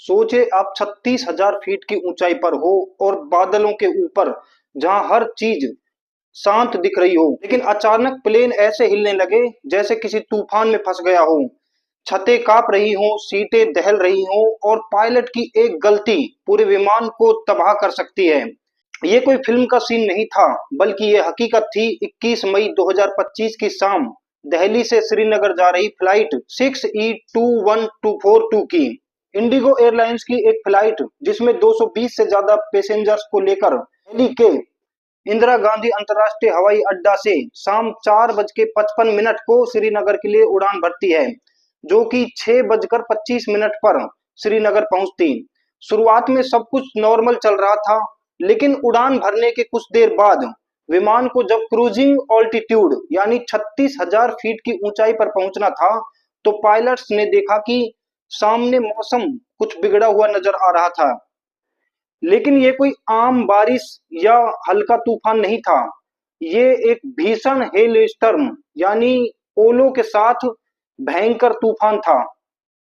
सोचे आप 36,000 फीट की ऊंचाई पर हो और बादलों के ऊपर, जहां हर चीज शांत दिख रही हो, लेकिन अचानक प्लेन ऐसे हिलने लगे जैसे किसी तूफान में फंस गया हो। छतें कांप रही हों, सीटें दहल रही हों और पायलट की एक गलती पूरे विमान को तबाह कर सकती है। ये कोई फिल्म का सीन नहीं था, बल्कि ये हकीकत थी। 21 मई 2025 की शाम दिल्ली से श्रीनगर जा रही फ्लाइट 6E21242 की, इंडिगो एयरलाइंस की एक फ्लाइट जिसमें 220 से ज्यादा पैसेंजर्स को लेकर दिल्ली के इंदिरा गांधी अंतर्राष्ट्रीय हवाई अड्डा से शाम 4:55 को श्रीनगर के लिए उड़ान भरती है, जो कि 6:25 पर श्रीनगर पहुंचती। शुरुआत में सब कुछ नॉर्मल चल रहा था, लेकिन उड़ान भरने के कुछ देर बाद विमान को जब क्रूजिंग ऑल्टीट्यूड यानी 36,000 फीट की ऊंचाई पर पहुंचना था, तो पायलट्स ने देखा कि सामने मौसम कुछ बिगड़ा हुआ नजर आ रहा था। लेकिन ये कोई आम बारिश या हल्का तूफान नहीं था। ये एक भीषण हेल स्टर्म यानी ओलों के साथ भयंकर तूफान था।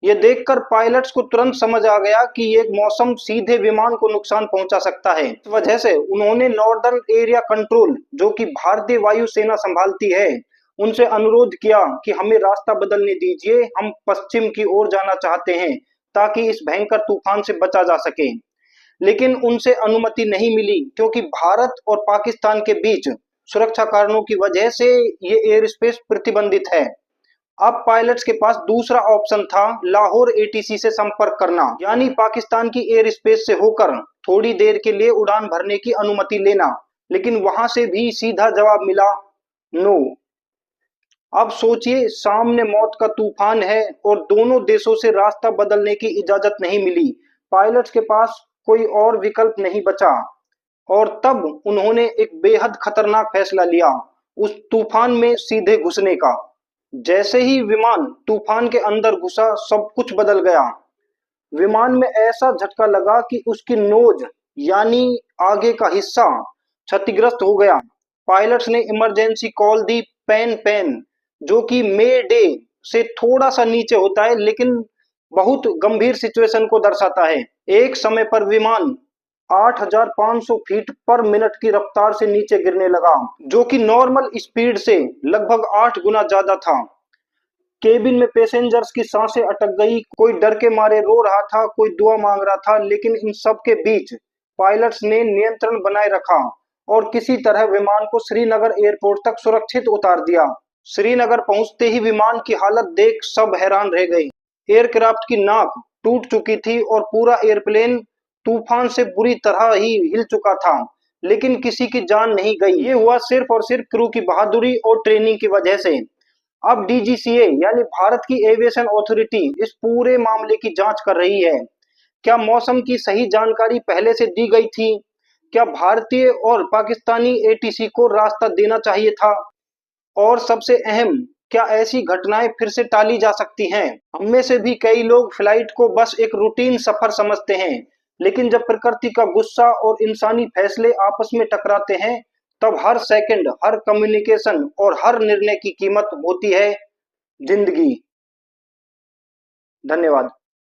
ये देखकर पायलट्स को तुरंत समझ आ गया कि ये मौसम सीधे विमान को नुकसान पहुंचा सकता है। इस वजह से उन्होंने नॉर्दर्न एरिया कंट्रोल, जो कि भारतीय वायुसेना संभालती है, उनसे अनुरोध किया कि हमें रास्ता बदलने दीजिए, हम पश्चिम की ओर जाना चाहते हैं ताकि इस भयंकर तूफान से बचा जा सके। लेकिन उनसे अनुमति नहीं मिली, क्योंकि भारत और पाकिस्तान के बीच सुरक्षा कारणों की वजह से ये एयर स्पेस प्रतिबंधित है। अब पायलट्स के पास दूसरा ऑप्शन था, लाहौर एटीसी से संपर्क करना, यानी पाकिस्तान की एयर स्पेस से होकर थोड़ी देर के लिए उड़ान भरने की अनुमति लेना। लेकिन वहां से भी सीधा जवाब मिला, नो। अब सोचिए, सामने मौत का तूफान है और दोनों देशों से रास्ता बदलने की इजाजत नहीं मिली। पायलट्स के पास कोई और विकल्प नहीं बचा और तब उन्होंने एक बेहद खतरनाक फैसला लिया, उस तूफान में सीधे घुसने का। जैसे ही विमान तूफान के अंदर घुसा, सब कुछ बदल गया। विमान में ऐसा झटका लगा कि उसकी नोज यानी आगे का हिस्सा क्षतिग्रस्त हो गया। पायलट्स ने इमरजेंसी कॉल दी, पैन पैन, जो कि मे डे से थोड़ा सा नीचे होता है, लेकिन बहुत गंभीर सिचुएशन को दर्शाता है। एक समय पर विमान 8,500 फीट पर मिनट की रफ्तार से नीचे गिरने लगा, जो कि नॉर्मल स्पीड से लगभग 8 गुना ज्यादा था। केबिन में पैसेंजर्स की सांसें अटक गई, कोई डर के मारे रो रहा था, कोई दुआ मांग रहा था। लेकिन इन सब के बीच पायलट्स ने नियंत्रण बनाए रखा और किसी तरह विमान को श्रीनगर एयरपोर्ट तक सुरक्षित उतार दिया। श्रीनगर पहुंचते ही विमान की हालत देख सब हैरान रह गए। एयरक्राफ्ट की नाक टूट चुकी थी और पूरा एयरप्लेन तूफान से बुरी तरह ही हिल चुका था, लेकिन किसी की जान नहीं गई। ये हुआ सिर्फ और सिर्फ क्रू की बहादुरी और ट्रेनिंग की वजह से। अब डीजीसीए यानी भारत की एविएशन अथॉरिटी इस पूरे मामले की जांच कर रही है। क्या मौसम की सही जानकारी पहले से दी गई थी? क्या भारतीय और पाकिस्तानी एटीसी को रास्ता देना चाहिए था? और सबसे अहम, क्या ऐसी घटनाएं फिर से टाली जा सकती हैं? हम में से भी कई लोग फ्लाइट को बस एक रूटीन सफर समझते हैं, लेकिन जब प्रकृति का गुस्सा और इंसानी फैसले आपस में टकराते हैं, तब हर सेकंड, हर कम्युनिकेशन और हर निर्णय की कीमत होती है जिंदगी। धन्यवाद।